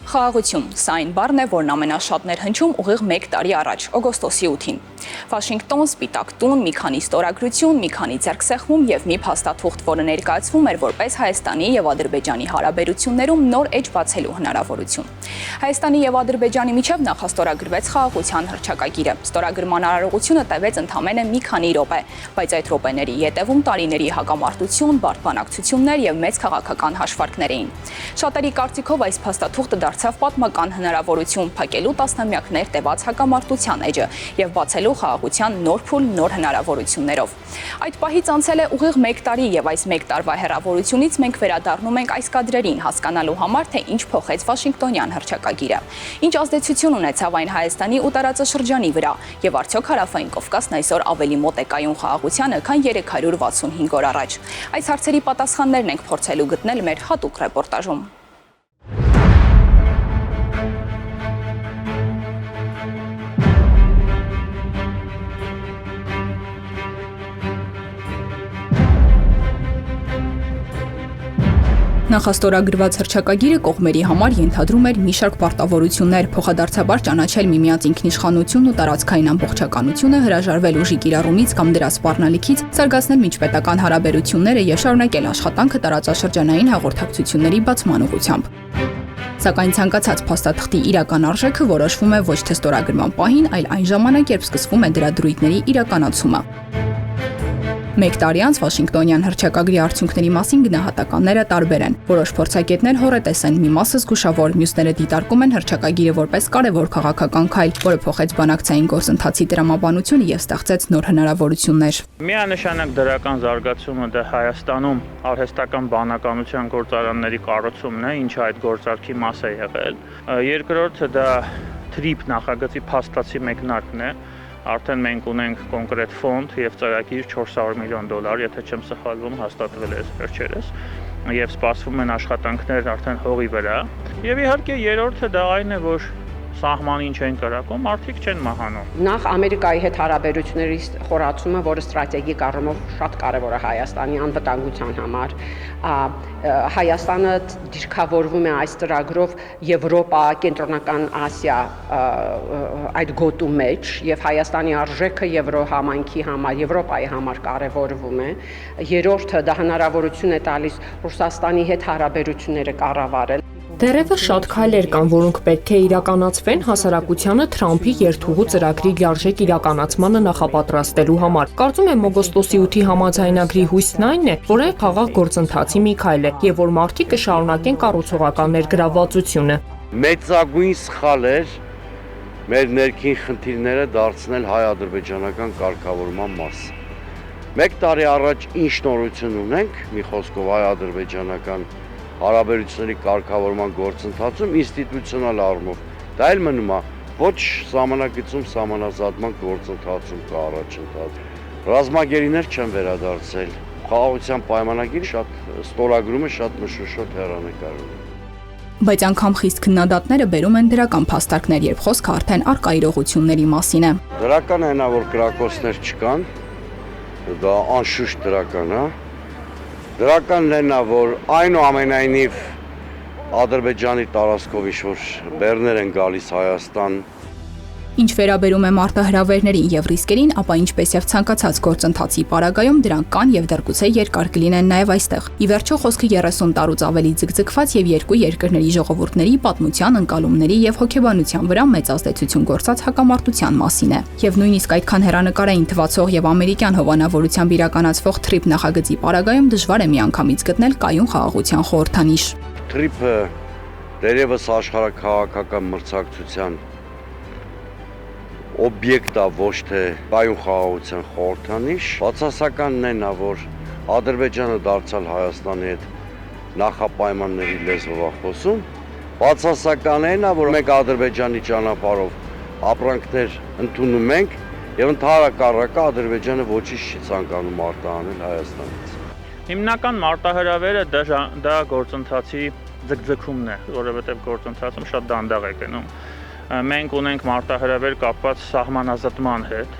Խաղաղություն, սա այն բառն է, որն ամենաշատն էր հնչում ուղիղ 1 տարի առաջ, օգոստոսի 8-ին։ Վաշինգտոն, Սպիտակ տուն, մի քանի ստորագրություն, մի քանի ձեռքսեղմում եւ մի փաստաթուղթ, որը ներկայացվում էր որպես Հայաստանի եւ Ադրբեջանի հարաբերություններում նոր էջ բացելու հնարավորություն։ Հայաստանի եւ Ադրբեջանի միջև նախաստորագրվեց խաղաղության հռչակագիրը։ Ստորագրման արարողությունը տևեց ընդամենը մի քանի րոպե, բայց այդ րոպեների ետևում տարիների հակամարտություն, բարդ բանակցություններ եւ մեծ քաղաքական հաշվարկներ էին։ Շատերի կարծիքով այս փաստաթուղթը դարձավ պատմական հնարավորություն փակելու տասնամյակներ տևած հակամարտության էջը եւ բացելու խաղաղության նոր փուլ նոր հնարավորություններով։ Այդ պահից անցել է ուղիղ 1 տարի եւ այս 1 տարվա հեռավորությունից մենք վերադառնում ենք այս կադրերին հասկանալու համար, թե ինչ փոխեց Վաշինգտոնյան հռչակագիրը։ Ինչ ազդեցություն ունեցավ այն Հայաստանի ու տարածաշրջանի վրա եւ արդյոք Հարավային Կովկասն այսօր ավելի մոտ է կայուն խաղաղությանը, քան 365 օր առաջ։ Այս հարցերի պատասխաններն ենք փորձելու գտնել մեր հատուկ ռեպորտաժում։ Նախաստորագրված հռչակագիրը կողմերի համար ենթադրում էր մի շարք պարտավորություններ, փոխադարձաբար ճանաչել միմյանց ինքնիշխանությունն ու տարածքային ամբողջականությունը, հրաժարվել ուժի կիրառումից կամ դրա սպառնալիքից, զարգացնել միջպետական հարաբերությունները եւ շարունակել աշխատանքը տարածաշրջանային հաղորդակցությունների բացման ուղղությամբ։ Սակայն ցանկացած փաստաթղթի իրական արժեքը որոշվում է ոչ թե ստորագրման պահին, այլ այն ժամանակ, երբ սկսվում է դրա դրույթների իրականացումը։ 1 տարի անց Վաշինգտոնյան հռչակագրի արդյունքների մասին գնահատականները տարբեր են։ Որոշ փորձագետներ հոռետես են, մի մասը զգուշավոր, մյուսները դիտարկում են հռչակագիրը որպես կարևոր քաղաքական քայլ, որը փոխեց բանակցային գործընթացի տրամաբանությունը եւ ստեղծեց նոր հնարավորություններ։ Միանշանակ դրական զարգացումը դա Հայաստանում արհեստական բանականության գործարանների կառուցումն է, ինչը այդ գործարքի մաս է եղել։ Երկրորդը դա TRIP նախագծի փաստացի մեկնարկն է։ Արդեն մենք ունենք կոնկրետ ֆոնդ եւ ծրագիր $400 միլիոն, եթե չեմ սխալվում, հաստատվել է վերջերս, եւ սպասվում են աշխատանքներ արդեն հողի վրա։ Եվ իհարկե երրորդը դա այն է, որ սահմանին չեն կրակում, մարդիկ չեն մահանում։ Նախ Ամերիկայի հետ հարաբերությունների խորացումը, որը ստրատեգիկ առումով շատ կարևոր է Հայաստանի անվտանգության համար, Հայաստանը դիրքավորվում է այս ծրագրով Եվրոպա, Կենտրոնական Ասիա այդ գոտու մեջ եւ Հայաստանի արժեքը Եվրոհամայնքի համար, Եվրոպայի համար կարևորվում է։ Երրորդը դա հնարավորություն է տալիս Ռուսաստանի հետ հարաբերությունները կառավարել։ Դեռևս շատ քայլեր կան, որոնք պետք է իրականացվեն հասարակությանը Թրամփի երթուղու ծրագրի լիարժեք իրականացմանը նախապատրաստելու համար։ Կարծում եմ օգոստոսի 8-ի համաձայնագրի հույսն այն է, որ այն խաղաղ գործընթացի մի քայլ է եւ որ մարդիկ կշարունակեն կառուցողական ներգրավվածությունը։ Մեծագույն սխալ էր մեր ներքին խնդիրները դարձնել հայ-ադրբեջանական կարգավորման մաս։ 1 տարի առաջ ինչ նորություն ունենք, մի խոսքով հայ-ադրբեջանական հարաբերությունների կարգավորման գործընթացում ինստիտուցիոնալ առումով դա էլ մնում է ոչ սահմանակիցում սահմանազատման գործընթացում կա առաջընթաց։ Ռազմագերիներ չեն վերադարձել։ Խաղաղության պայմանագիրը շատ ստորագրումը շատ մշուշոտ հեռանկար ունի։ Բայց անգամ խիստ քննադատները բերում են դրական փաստարկներ, երբ խոսքը արդեն առկա իրողությունների մասին է։ Դրական է նա, որ կրակոցներ չկան, դա անշուշտ դրական է։ Դրականն է նա, որ այնուամենայնիվ Ադրբեջանի տարածքով ինչ-որ բեռներ են գալիս Հայաստան։ Ինչ վերաբերում է մարտահրավերներին եւ ռիսկերին, ապա ինչպես եւ ցանկացած գործընթացի պարագայում դրանք կան եւ դեռգուցե երկար կլինեն նաեւ այստեղ։ Ի վերջո խոսքը 30 տարուց ավելի ձգձգված եւ երկու երկրների ժողովուրդների պատմության, ընկալումների եւ հոգեբանության վրա մեծ ազդեցություն գործած հակամարտության մասին է։ Եվ նույնիսկ այդքան հեռանկարային թվացող եւ ամերիկյան հովանավորությամբ իրականացվող TRIP նախագծի պարագայում դժվար է միանգամից գտնել կայուն խաղաղության խորհրդանիշ։ TRIP-ը դերևս աշխարհաքաղաքական մրցակցության օբյեկտ է, ոչ թե կայուն խաղաղության խորհրդանիշ։ Բացասականն է նա, որ Ադրբեջանը դարձյալ Հայաստանի հետ նախապայմանների լեզվով է խոսում։ Բացասական է նա, որ մենք Ադրբեջանի ճանապարհով ապրանքներ ընդունում ենք եւ ընդհանրակարգ Ադրբեջանը ոչինչ չի ցանկանում արտահանել Հայաստանից։ Հիմնական մարտահրավերը դա գործընթացի ձգձգումն է, որովհետեւ գործընթացը շատ դանդաղ է գնում։ Մենք ունենք մարտահրավեր կապված սահմանազատման հետ,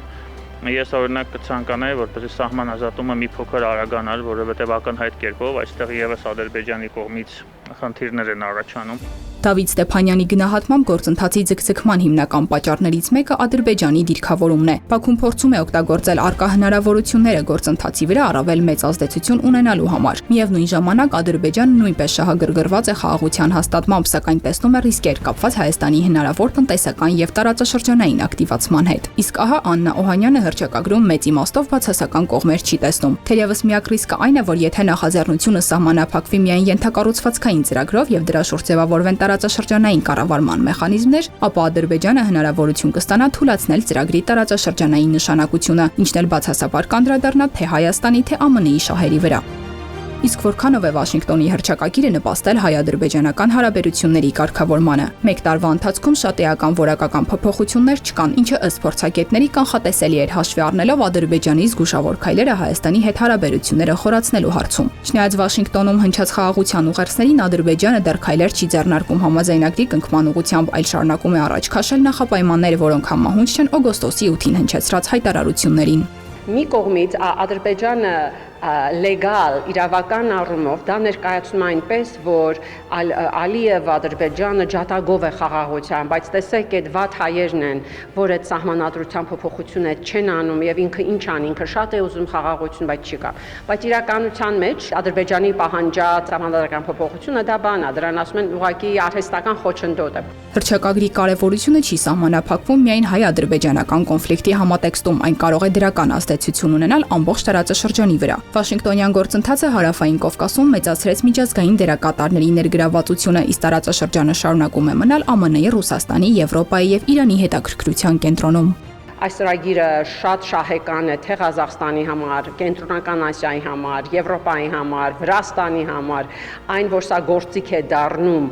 Ես օրինակ կցանկանայի, որպեսզի սահմանազատումը մի փոքր արագանար, որովհետև ակնհայտ կերպով այստեղ ևս Ադրբեջանի կողմից խնդիրներ են առաջանում։ Դավիթ Ստեփանյանի գնահատմամբ գործընթացի ձգձգման հիմնական պատճառներից մեկը Ադրբեջանի դիրքավորումն է։ Բաքուն փորձում է օգտագործել առկա հնարավորությունները գործընթացի վրա առավել մեծ ազդեցություն ունենալու համար։ Միևնույն ժամանակ Ադրբեջանը նույնպես շահագրգռված է խաղաղության հաստատմամբ, սակայն տեսնում է ռիսկեր կապված Հայաստանի հնարավոր տնտեսական եւ տարածաշրջանային ակտիվացման հետ։ Իսկ ահա Աննա Օհանյանը հռչակագրում մեծ իմաստով բացասական կողմեր չի տեսնում։ Թերևս միակ ռիսկը այն է, որ եթե նախաձեռնությունը սահմանափակվի միայն ենթակառուցվածքային ծրագրով եւ դրա շուրջ ձևավորվեն տարածաշրջանային կառավարման մեխանիզմներ, ապա Ադրբեջանը հնարավորություն կստանա թույլատնել ծրագրի տարածաշրջանային նշանակությունը, ինչն էլ բացասաբար կանդրադառնա թե Հայաստանի, թե ԱՄՆ-ի շահերի վրա։ Իսկ որքանով է Վաշինգտոնի հռչակագիրը նպաստել հայ-ադրբեջանական հարաբերությունների կարգավորմանը։ Մեկ տարվա ընթացքում շատ էական որակական փոփոխություններ չկան, ինչը ըստ փորձագետների կանխատեսելի էր հաշվի առնելով Ադրբեջանի զգուշավոր քայլերը Հայաստանի հետ հարաբերությունները խորացնելու հարցում։ Չնայած Վաշինգտոնում հնչած խաղաղության ուղերձներին Ադրբեջանը դեռ քայլեր չի ձեռնարկում համաձայնագրի կնքման ուղղությամբ, այլ շարունակում է առաջ քաշել նախապայմանները, որոնք համահունչ չեն օգոստոսի 8-ին հնչեցրած հայտարարություններին։ Մի կողմից Ադրբեջանը լեգալ իրավական առումով դա ներկայացնում այնպես, որ Ալիև Ադրբեջանը ջատագով է խաղաղության, բայց տեսեք այդ վատ հայերն են, որ այդ սահմանադրության փոփոխությունը չեն անում եւ ինքը ինչ անի, ինքը շատ է ուզում խաղաղություն, բայց չի կա։ Բայց իրականության մեջ Ադրբեջանի պահանջած սահմանադրական փոփոխությունը դա բան է, դրան ասում են ուղղակի արհեստական խոչընդոտ է։ Հռչակագրի կարևորությունը չի սահմանափակվում միայն հայ-ադրբեջանական կոնֆլիկտի համատեքստում, այն կարող է դրական ազդեցություն ունենալ ամբողջ տարածաշրջանի վրա։ Վաշինգտոնյան գործընթացը Հարավային Կովկասում մեծացրեց միջազգային դերակատարների ներգրավվածությունը, իսկ տարածաշրջանը շարունակում է մնալ ԱՄՆ-ի, Ռուսաստանի, Եվրոպայի եւ Իրանի հետաքրքրության կենտրոնում։ Այս ծրագիրը շատ շահեկան է թե Ղազախստանի համար, Կենտրոնական Ասիայի համար, Եվրոպայի համար, Վրաստանի համար, այն որ սա գործիք է դառնում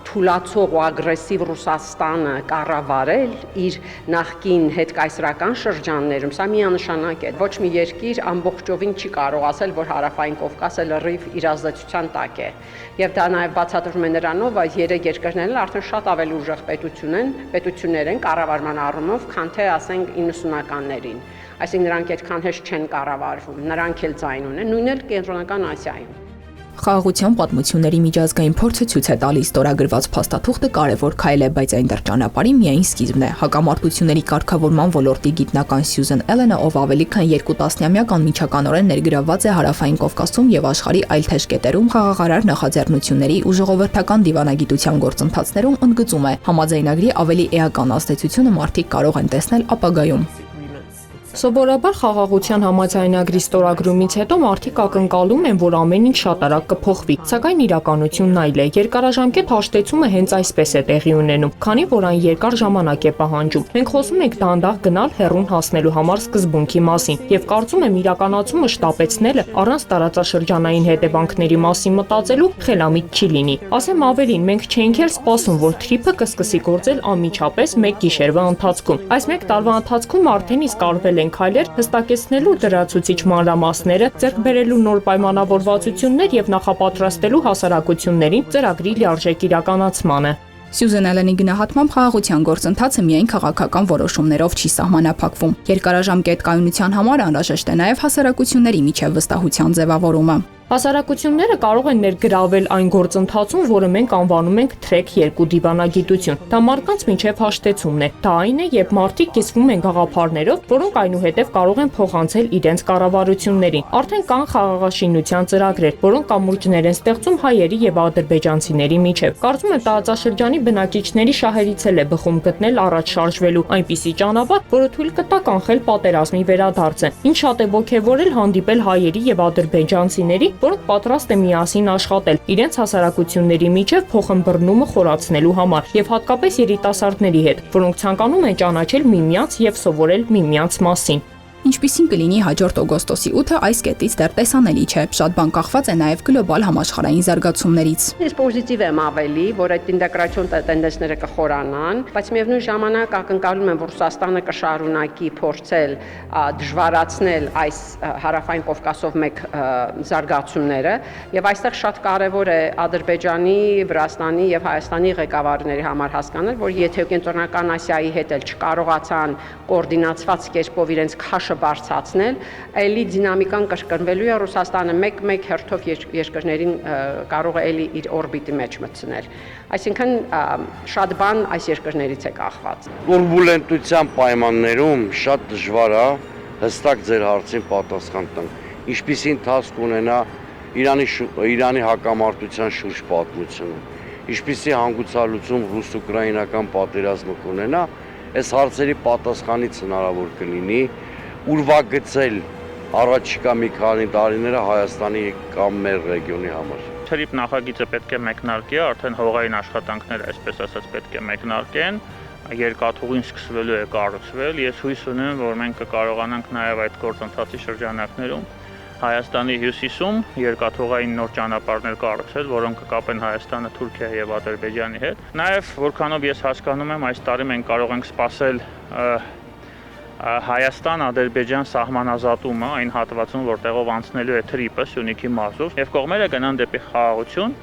թուլացող ու ագրեսիվ Ռուսաստանը կառավարել իր նախկին հետկայսրական շրջաններում, սա միանշանակ է։ Ոչ մի երկիր ամբողջովին չի կարող ասել, որ Հարավային Կովկասը լրիվ իր ազդեցության տակ է։ Եվ դա նաև բացատրվում է նրանով, այս երեք երկրներն արդեն շատ ավելի ուժեղ պետություններ են կառավարման առումով, քան թե ասենք 90-ականներին, այսինքն նրանք այդքան հեշտ չեն կառավարվում, նրանք էլ ձայն ունեն, նույնն էլ Կենտրոնական Ասիայում։ Խաղաղության պատմությունների միջազգային փորձը ցույց է տալիս ստորագրված փաստաթուղթը կարևոր քայլ է, բայց այն դեռ ճանապարհի միայն սկիզբն է։ Հակամարտությունների կարգավորման ոլորտի գիտնական Սյուզեն Էլենը, ով ավելի քան 2 տասնամյակ անմիջականորեն ներգրավված է Հարավային Կովկասում եւ աշխարհի այլ թեժկետերում խաղաղարար նախաձեռնությունների ու ժողովրդական դիվանագիտության գործընթացներում, ընդգծում է, համաձայնագրի ավելի էական ազդեցությունը մարդիկ կարող են տեսնել ապագայում։ Սովորաբար խաղաղության համաձայնագրի ստորագրումից հետո մարդիկ ակնկալում են, որ ամեն ինչ շատ արագ կփոխվի, սակայն իրականությունն այլ է։ Երկարաժամկետ հաշտեցումը հենց այսպես է տեղի ունենում, քանի որ այն երկար ժամանակ է պահանջում։ Մենք խոսում ենք դանդաղ գնալ հեռուն հասնելու համար սկզբունքի մասին, եւ կարծում եմ իրականացումը շտապեցնելը առանց տարածաշրջանային հետևանքների մասին մտածելու խելամիտ չի լինի։ Ասեմ ավելին, մենք չէինք էլ սպասում, որ թրիփը կսկսի գործել անմիջապես մեկ գիշերվա ընթացքում։ Այս մեկ տարվա ընթացքում արդեն իսկ արվել քայլեր հստակեցնելու դրացուցիչ մանրամասները, ձեռք բերելու նոր պայմանավորվածություններ եւ նախապատրաստելու հասարակություններին ծրագրի լիարժեք իրականացմանը։ Սյուզեն Էլենի գնահատմամբ խաղաղության գործընթացը միայն քաղաքական որոշումներով չի սահմանափակվում։ Երկարաժամկետ կայունության համար անհրաժեշտ է նաև հասարակությունների միջև վստահության ձևավորումը։ Հասարակությունները կարող են ներգրավել այն գործընթացում, որը մենք անվանում ենք Track 2 դիվանագիտություն։ Դա մարդկանց միջև հաշտեցումն է։ Դա այն է, երբ մարդիկ կիսվում են գաղափարներով, որոնք այնուհետև կարող են փոխանցել իրենց կառավարություններին։ Արդեն կան խաղաղաշինության ծրագրեր, որոնք կամուրջներ են ստեղծում հայերի եւ ադրբեջանցիների միջև։ Կարծում եմ տարածաշրջանի բնակիչների շահերից էլ է բխում գտնել առաջ շարժվելու այնպիսի ճանապարհ, որը թույլ կտա կանխել պատերազմի վերադարձը։ Ինչ շատ է ոգևորել հանդիպել հայերի եւ ադրբեջանցիների, որոնք պատրաստ է միասին աշխատել իրենց հասարակությունների միջև փոխըմբռնումը խորացնելու համար եւ հատկապես երիտասարդների հետ, որոնք ցանկանում են ճանաչել միմյանց եւ սովորել միմյանց մասին։ Ինչպիսին կլինի հաջորդ օգոստոսի 8-ը այս կետից դեռ տեսանելի չէ, շատ բան կախված է նաև գլոբալ համաշխարհային զարգացումներից։ Ես պոզիտիվ եմ ավելի, որ այդ ինտեգրացիոն տենդենսները կխորանան, բայց միևնույն ժամանակ ակնկալում եմ, որ Ռուսաստանը կշարունակի փորձել դժվարացնել այս Հարավային Կովկասով մեկ զարգացումները, եւ այստեղ շատ կարեւոր է Ադրբեջանի, Վրաստանի եւ Հայաստանի ղեկավարների համար հասկանալ, որ եթե Կենտրոնական Ասիայի հետ էլ չկարողացան կոորդինացված կերպով իրենց քաշը չբարձրացնել, այլի դինամիկան կրկնվելու է, Ռուսաստանը մեկ հերթով երկրներին կարող է էլի իր օրբիտի մեջ մտցնել։ Այսինքն շատ բան այս երկրներից է կախված։ Տուրբուլենտության պայմաններում շատ դժվար է հստակ ձեր հարցին պատասխան տալ։ Ինչպիսի ընթացք ունենա Իրանի հակամարտության շուրջ պատմությունը, ինչպիսի հանգուցալուծում ռուս-ուկրաինական պատերազմը կունենա, այս հարցերի պատասխանից հնարավոր կլինի ուրվագծել առաջիկա մի քանի տարիները Հայաստանի կամ մեր ռեգիոնի համար։ Թրիփ նախագիծը պետք է մեկնարկի, արդեն հողային աշխատանքները, այսպես ասած, պետք է մեկնարկեն, երկաթուղին սկսվելու է կառուցվել։ Ես հույս ունեմ, որ մենք կկարողանանք նաև այդ գործընթացի շրջանակներում Հայաստանի հյուսիսում երկաթուղային նոր ճանապարհներ կառուցել, որոնք կկապեն Հայաստանը Թուրքիայի եւ Ադրբեջանի հետ։ Նաև որքանով ես հասկանում եմ, այս տարի մենք կարող ենք սպասել Հայաստան-Ադրբեջան սահմանազատումը այն հատվածում, որտեղով անցնելու է թրիփը Սյունիքի մարզով, եւ կողմերը գնան դեպի խաղաղություն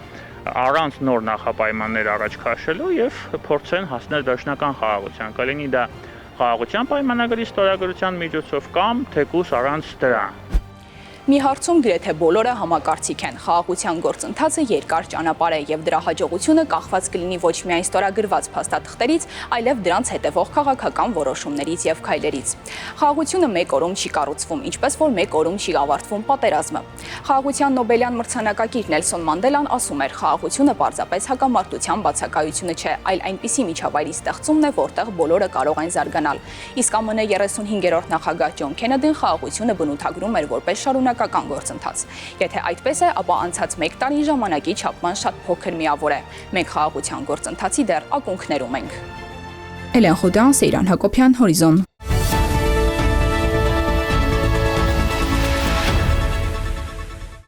առանց նոր նախապայմաններ առաջ քաշելու եւ փորձեն հասնել դաշնական խաղաղության։ Կլինի դա խաղաղության պայմանագրի ստորագրության միջոցով կամ թեկուզ առանց դրա։ Մի հարցում գրեթե բոլորը համակարծիք են։ Խաղաղության գործընթացը երկար ճանապարհ է եւ դրա հաջողությունը կախված կլինի ոչ միայն ստորագրված փաստաթղթերից, այլև դրանց հետևող քաղաքական որոշումներից եւ քայլերից։ Խաղաղությունը մեկ օրում չի կառուցվում, ինչպես որ մեկ օրում չի ավարտվում պատերազմը։ Խաղաղության Նոբելյան մրցանակակիր Նելսոն Մանդելան ասում էր. խաղաղությունը պարզապես հակամարտության բացակայությունը չէ, այլ այնպիսի միջավայրի ստեղծումն է, որտեղ բոլորը կարող են զարգանալ։ Իսկ ԱՄՆ 35-րդ նախագահ Ջոն Քենեդին խաղաղությունը բնութագրում էր որպես շարունակական գործընթաց։ Եթե այդպես է, ապա անցած 1 տարի ժամանակի չափման շատ փոքր միավոր է։ Մենք խաղաղության գործընթացի դեռ ակունքներում ենք։ Էլեն Խոդյան, Սեյրան Հակոբյան, Հորիզոն։